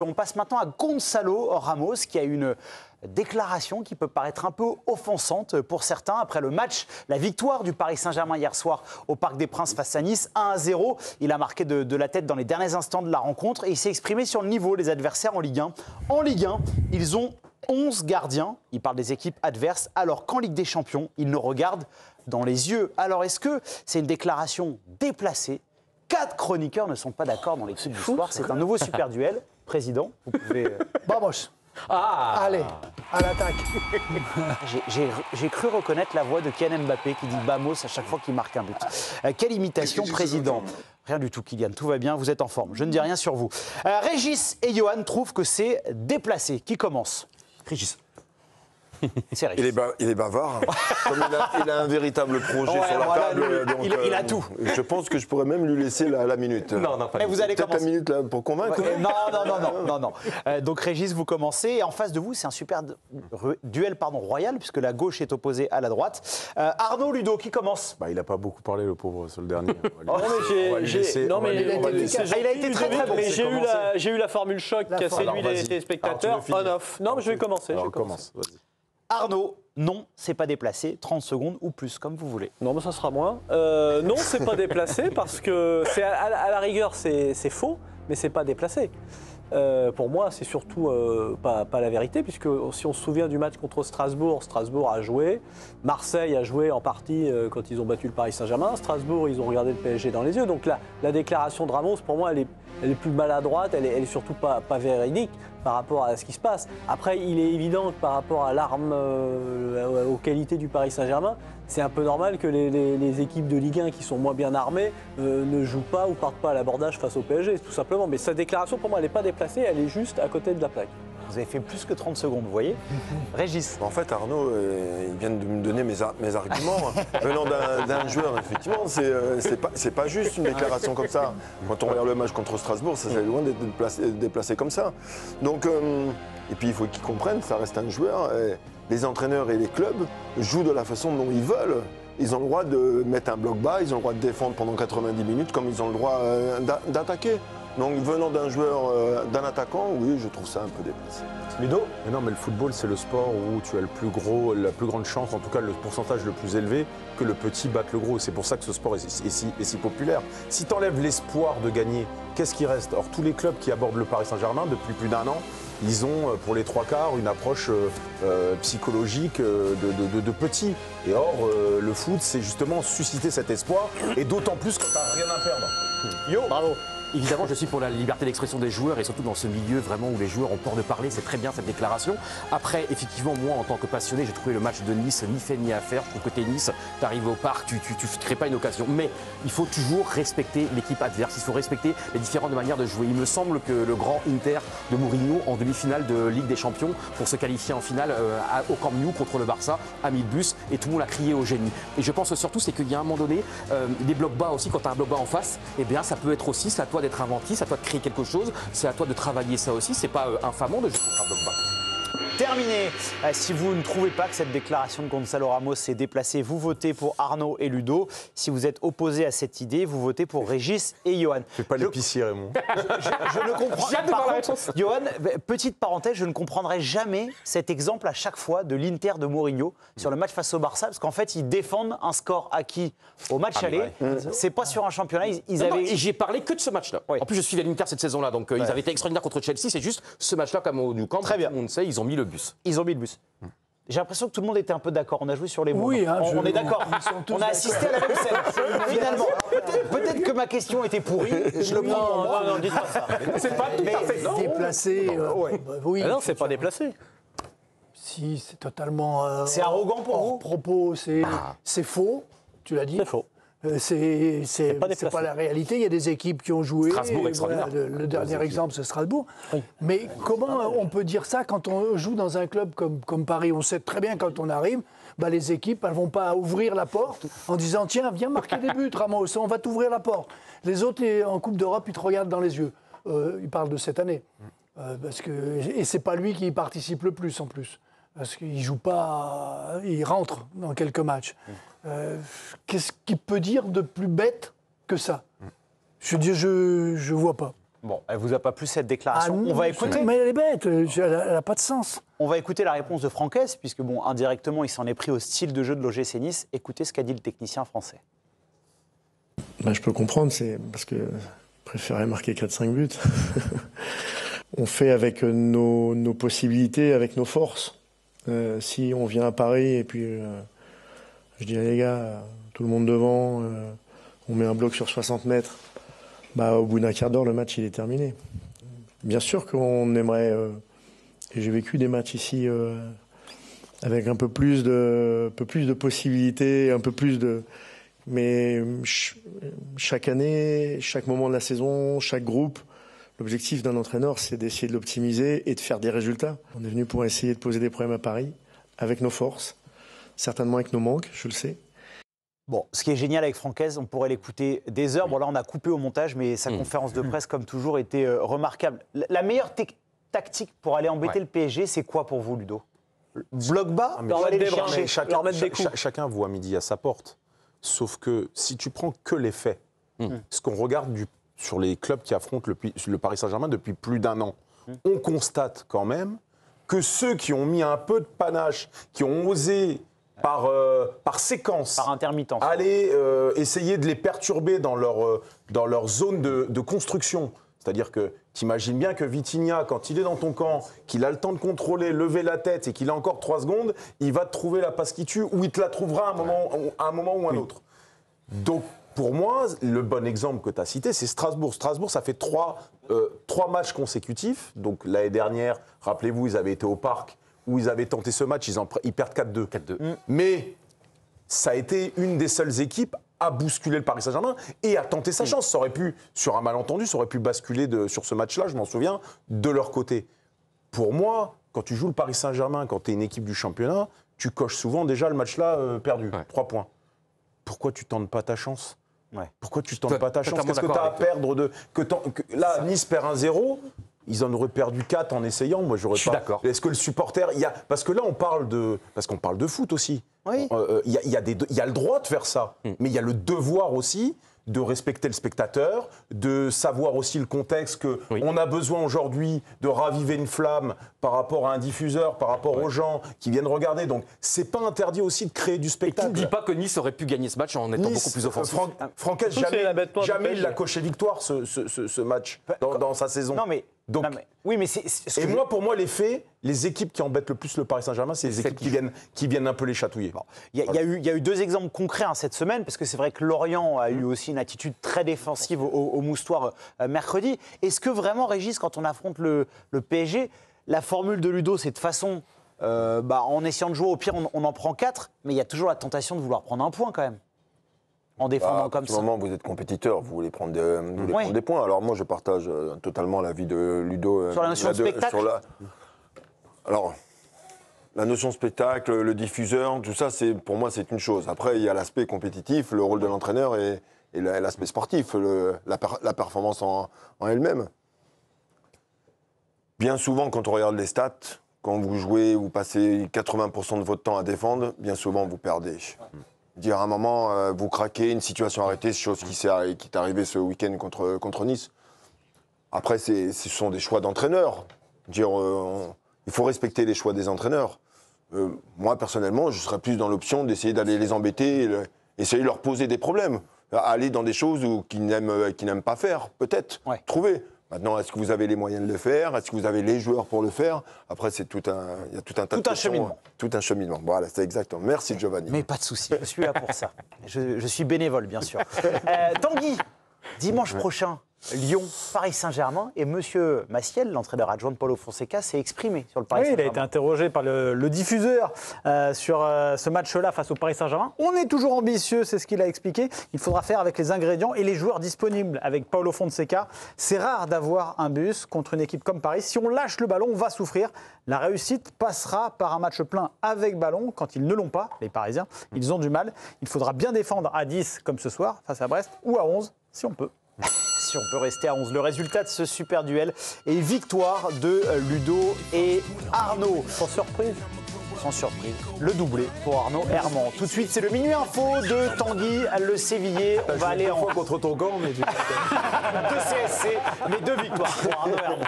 On passe maintenant à Gonzalo Ramos qui a une déclaration qui peut paraître un peu offensante pour certains. Après le match, la victoire du Paris Saint-Germain hier soir au Parc des Princes face à Nice, 1-0. Il a marqué de la tête dans les derniers instants de la rencontre et il s'est exprimé sur le niveau des adversaires en Ligue 1. En Ligue 1, ils ont 11 gardiens. Il parle des équipes adverses, alors qu'en Ligue des Champions, ils nous regardent dans les yeux. Alors est-ce que c'est une déclaration déplacée ? 4 chroniqueurs ne sont pas d'accord dans l'équipe du soir. C'est un nouveau super duel. Président, vous pouvez... Vamos. Allez, à l'attaque. J'ai cru reconnaître la voix de Kylian Mbappé qui dit Vamos à chaque fois qu'il marque un but. Quelle imitation, président? Rien du tout, Kylian, tout va bien, vous êtes en forme. Je ne dis rien sur vous. Régis et Johan trouvent que c'est déplacé. Qui commence? Régis. C'est Régis. Il est bavard. Comme il a un véritable projet sur la table. Donc, il a tout. Je pense que je pourrais même lui laisser la minute. Non, pas Mais vous allez peut-être commencer. la minute là, pour convaincre. Non. Donc Régis, vous commencez. Et en face de vous, c'est un super duel royal, puisque la gauche est opposée à la droite. Arnaud, Ludo, qui commence? Il n'a pas beaucoup parlé, le pauvre, sur le dernier. Il a été très bon. Mais j'ai eu la formule choc qui a séduit les téléspectateurs. On-off. Non, mais je vais commencer. Arnaud, non, c'est pas déplacé. 30 secondes ou plus, comme vous voulez. Non, mais ça sera moins. Non, c'est pas déplacé parce que à la rigueur, c'est faux, mais c'est pas déplacé. Pour moi, c'est surtout pas la vérité, puisque si on se souvient du match contre Strasbourg, Strasbourg a joué, Marseille a joué en partie quand ils ont battu le Paris Saint-Germain, Strasbourg, ils ont regardé le PSG dans les yeux. Donc la déclaration de Ramos, pour moi, elle est plus maladroite, elle est surtout pas véridique par rapport à ce qui se passe. Après, il est évident que par rapport à l'arme, aux qualités du Paris Saint-Germain, c'est un peu normal que les équipes de Ligue 1 qui sont moins bien armées ne jouent pas ou partent pas à l'abordage face au PSG, tout simplement. Mais sa déclaration, pour moi, elle n'est pas déplacée, elle est juste à côté de la plaque. Vous avez fait plus que 30 secondes, vous voyez. Régis. En fait, Arnaud, il vient de me donner mes arguments. Venant d'un joueur, effectivement, c'est pas juste une déclaration comme ça. Quand on regarde le match contre Strasbourg, ça c'est loin d'être déplacé comme ça. Donc, et puis il faut qu'ils comprennent, ça reste un joueur. Les entraîneurs et les clubs jouent de la façon dont ils veulent. Ils ont le droit de mettre un bloc bas, ils ont le droit de défendre pendant 90 minutes, comme ils ont le droit d'attaquer. Donc venant d'un joueur, d'un attaquant, oui, je trouve ça un peu déplacé. Ludo? Mais non, mais le football, c'est le sport où tu as la plus grande chance, en tout cas le pourcentage le plus élevé, que le petit batte le gros. C'est pour ça que ce sport est si populaire. Si tu enlèves l'espoir de gagner, qu'est-ce qui reste? Or, tous les clubs qui abordent le Paris Saint-Germain depuis plus d'1 an, ils ont, pour les 3/4, une approche psychologique de petits. Et or, le foot, c'est justement susciter cet espoir, et d'autant plus quand tu n'as rien à perdre. Yo, bravo. Évidemment, je suis pour la liberté d'expression des joueurs et surtout dans ce milieu vraiment où les joueurs ont peur de parler. C'est très bien cette déclaration. Après, effectivement, moi, en tant que passionné, j'ai trouvé le match de Nice ni fait ni à faire. Je trouve que t'es Nice, t'arrives au parc, tu ne crées pas une occasion. Mais il faut toujours respecter l'équipe adverse. Il faut respecter les différentes manières de jouer. Il me semble que le grand Inter de Mourinho en demi-finale de Ligue des Champions pour se qualifier en finale au Camp Nou contre le Barça a mis le bus et tout le monde a crié au génie. Et je pense surtout, c'est qu'il y a un moment donné, des blocs bas aussi, quand tu as un bloc bas en face, eh bien, ça peut être aussi, c'est à toi d'être inventif, c'est à toi de créer quelque chose, c'est à toi de travailler ça aussi, c'est pas infamant de jouer contre un bloc bas. Terminé. Si vous ne trouvez pas que cette déclaration de Gonzalo Ramos est déplacée, vous votez pour Arnaud et Ludo. Si vous êtes opposé à cette idée, vous votez pour Régis et Johan. Fais pas l'épicier, Raymond. Je ne comprends pas. Par contre, Johan, petite parenthèse, je ne comprendrai jamais cet exemple à chaque fois de l'Inter de Mourinho sur le match face au Barça, parce qu'en fait, ils défendent un score acquis au match aller. C'est pas sur un championnat. Et j'ai parlé que de ce match-là. Oui. En plus, je suis à l'Inter cette saison-là, donc ils avaient été extraordinaires contre Chelsea. C'est juste ce match-là, comme au Nou Camp. Très bien. Tout le monde sait, ils ont mis le bus. Ils ont mis le bus. J'ai l'impression que tout le monde était un peu d'accord. On a joué sur les mots. Oui, hein, on est d'accord. On a assisté à la même scène. Finalement, peut-être que ma question était pourrie. Je le prends. Non, dites pas ça. C'est pas tout à fait déplacé. Oui. Non, c'est pas déplacé. Si, c'est totalement. C'est arrogant pour vous. Propos, c'est faux. Tu l'as dit. C'est faux. C'est pas la réalité. Il y a des équipes qui ont joué. Strasbourg, extraordinaire. Le dernier exemple, c'est Strasbourg. Oui. Mais comment on peut dire ça quand on joue dans un club comme Paris? On sait très bien quand on arrive, les équipes, elles ne vont pas ouvrir la porte en disant « Tiens, viens marquer des buts, Ramos, on va t'ouvrir la porte ». Les autres, en Coupe d'Europe, ils te regardent dans les yeux. Ils parlent de cette année. Et ce n'est pas lui qui y participe le plus, en plus. Parce qu'il ne joue pas, il rentre dans quelques matchs. Qu'est-ce qu'il peut dire de plus bête que ça? Je vois pas. Bon, elle vous a pas plu cette déclaration. non, On va écouter. Mais elle est bête, elle n'a pas de sens. On va écouter la réponse de Franquès, puisque bon, indirectement, il s'en est pris au style de jeu de l'OGC Nice. Écoutez ce qu'a dit le technicien français. Bah, je peux comprendre, c'est parce que je préférais marquer 4-5 buts. On fait avec nos possibilités, avec nos forces. Si on vient à Paris et puis je dis les gars, tout le monde devant, on met un bloc sur 60 mètres, bah, au bout d'un quart d'heure, le match il est terminé. Bien sûr qu'on aimerait, et j'ai vécu des matchs ici avec un peu plus de possibilités, un peu plus de... Mais chaque année, chaque moment de la saison, chaque groupe, l'objectif d'un entraîneur, c'est d'essayer de l'optimiser et de faire des résultats. On est venu pour essayer de poser des problèmes à Paris, avec nos forces, certainement avec nos manques, je le sais. Bon, ce qui est génial avec Franquès, on pourrait l'écouter des heures. Bon, là, on a coupé au montage, mais sa conférence de presse, comme toujours, était remarquable. La meilleure tactique pour aller embêter le PSG, c'est quoi pour vous, Ludo? Bloc bas, leur aller les mettre des bras, chercher. leur mettre des coups. Chacun voit midi à sa porte. Sauf que si tu prends que les faits, ce qu'on regarde sur les clubs qui affrontent le Paris Saint-Germain depuis plus d'1 an, on constate quand même que ceux qui ont mis un peu de panache, qui ont osé par séquence, Par intermittence. aller essayer de les perturber dans leur zone de construction. C'est-à-dire que tu imagines bien que Vitinha, quand il est dans ton camp, qu'il a le temps de contrôler, lever la tête et qu'il a encore 3 secondes, il va te trouver la passe qui tue ou il te la trouvera à un moment ou à un autre. Donc, pour moi, le bon exemple que tu as cité, c'est Strasbourg. Strasbourg, ça fait 3 matchs consécutifs. Donc, l'année dernière, rappelez-vous, ils avaient été au Parc où ils avaient tenté ce match, ils perdent 4-2. Mais ça a été une des seules équipes à bousculer le Paris Saint-Germain et à tenter sa chance. Ça aurait pu, sur un malentendu, ça aurait pu basculer sur ce match-là, je m'en souviens, de leur côté. Pour moi, quand tu joues le Paris Saint-Germain, quand tu es une équipe du championnat, tu coches souvent déjà le match-là perdu, 3 points. Pourquoi tu tentes pas ta chance ? Pourquoi tu tentes pas ta chance ? Qu'est-ce que tu as à perdre Là, Nice perd 1-0. Ils en auraient perdu 4 en essayant. Moi, j'aurais pas. Je suis d'accord. Est-ce que le supporter, parce que là, parce qu'on parle de foot aussi. Oui. Il y a le droit de faire ça, mais il y a le devoir aussi de respecter le spectateur, de savoir aussi le contexte qu'on a besoin aujourd'hui de raviver une flamme par rapport à un diffuseur, par rapport aux gens qui viennent regarder. Donc, c'est pas interdit aussi de créer du spectacle. Et qui ne dit pas que Nice aurait pu gagner ce match en étant beaucoup plus offensif. Franquès, jamais il a coché victoire ce match dans sa saison. Non, mais... Donc, oui, mais pour moi, les faits, les équipes qui embêtent le plus le Paris Saint-Germain, c'est les équipes qui viennent un peu les chatouiller. Il y a eu 2 exemples concrets cette semaine, parce que c'est vrai que Lorient a eu aussi une attitude très défensive au Moustoir mercredi. Est-ce que vraiment, Régis, quand on affronte le PSG, la formule de Ludo, c'est de façon, en essayant de jouer, au pire, on en prend 4, mais il y a toujours la tentation de vouloir prendre un point quand même, en défendant comme ça. À ce moment, vous êtes compétiteur, vous voulez prendre des points. Alors moi, je partage totalement l'avis de Ludo. Sur la notion de spectacle. Alors, la notion spectacle, le diffuseur, tout ça, pour moi, c'est une chose. Après, il y a l'aspect compétitif, le rôle de l'entraîneur et l'aspect sportif, la performance en elle-même. Bien souvent, quand on regarde les stats, quand vous jouez, vous passez 80% de votre temps à défendre, bien souvent, vous perdez. Dire à un moment, vous craquez, une situation arrêtée, c'est chose qui est arrivée ce week-end contre Nice. Après, ce sont des choix d'entraîneurs. Il faut respecter les choix des entraîneurs. Moi, personnellement, je serais plus dans l'option d'essayer d'aller les embêter, essayer de leur poser des problèmes. Aller dans des choses qu'ils n'aiment pas faire, peut-être. Trouver. Maintenant, est-ce que vous avez les moyens de le faire? Est-ce que vous avez les joueurs pour le faire? Après, il y a tout un tas de questions. Cheminement. Tout un cheminement. Voilà, c'est exactement. Merci, Giovanni. Mais pas de souci, je suis là pour ça. Je suis bénévole, bien sûr. Tanguy, dimanche prochain, Lyon, Paris Saint-Germain, et Monsieur Massiel, l'entraîneur adjoint de Paulo Fonseca, s'est exprimé sur le Paris Saint-Germain. Il a été interrogé par le diffuseur sur ce match-là face au Paris Saint-Germain. On est toujours ambitieux, c'est ce qu'il a expliqué. Il faudra faire avec les ingrédients et les joueurs disponibles. Avec Paulo Fonseca, c'est rare d'avoir un bus contre une équipe comme Paris. Si on lâche le ballon, on va souffrir. La réussite passera par un match plein avec ballon. Quand ils ne l'ont pas, les Parisiens, ils ont du mal. Il faudra bien défendre à 10 comme ce soir face à Brest ou à 11 si on peut. Si on peut rester à 11. Le résultat de ce super duel est victoire de Ludo et Arnaud. Sans surprise. sans surprise, le doublé pour Arnaud Herman. Tout de suite, c'est le Minuit Info de Tanguy Le Sévillier. On va aller en contre ton gant, mais 2 CSC, mais 2 victoires pour Arnaud Herman.